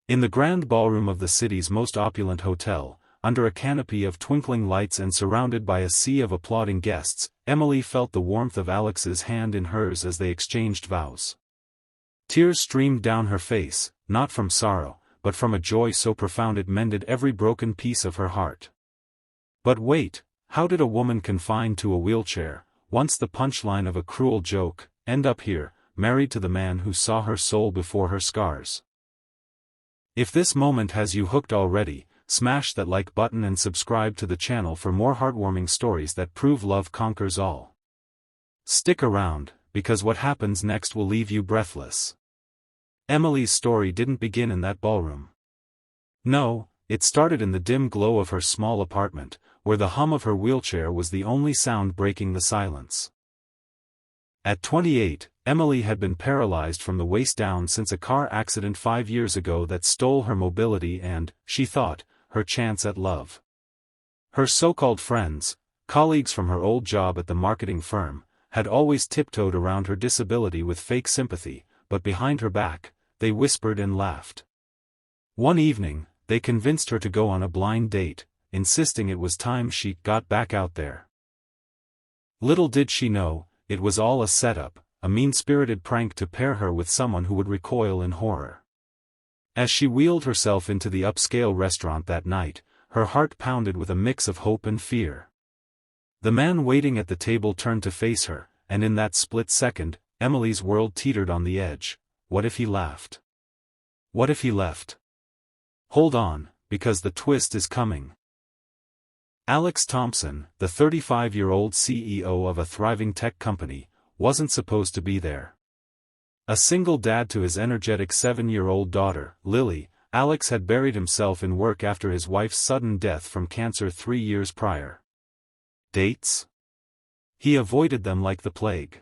In the grand ballroom of the city's most opulent hotel, under a canopy of twinkling lights and surrounded by a sea of applauding guests, Emily felt the warmth of Alex's hand in hers as they exchanged vows. Tears streamed down her face, not from sorrow, but from a joy so profound it mended every broken piece of her heart. But wait, how did a woman confined to a wheelchair, once the punchline of a cruel joke, end up here, married to the man who saw her soul before her scars? If this moment has you hooked already, smash that like button and subscribe to the channel for more heartwarming stories that prove love conquers all. Stick around, because what happens next will leave you breathless. Emily's story didn't begin in that ballroom. No, it started in the dim glow of her small apartment, where the hum of her wheelchair was the only sound breaking the silence. At 28, Emily had been paralyzed from the waist down since a car accident 5 years ago that stole her mobility and, she thought, her chance at love. Her so-called friends, colleagues from her old job at the marketing firm, had always tiptoed around her disability with fake sympathy, but behind her back, they whispered and laughed. One evening, they convinced her to go on a blind date, insisting it was time she got back out there. Little did she know, it was all a setup, a mean-spirited prank to pair her with someone who would recoil in horror. As she wheeled herself into the upscale restaurant that night, her heart pounded with a mix of hope and fear. The man waiting at the table turned to face her, and in that split second, Emily's world teetered on the edge. What if he laughed? What if he left? Hold on, because the twist is coming. Alex Thompson, the 35-year-old CEO of a thriving tech company, wasn't supposed to be there. A single dad to his energetic 7-year-old daughter, Lily, Alex had buried himself in work after his wife's sudden death from cancer 3 years prior. Dates? He avoided them like the plague.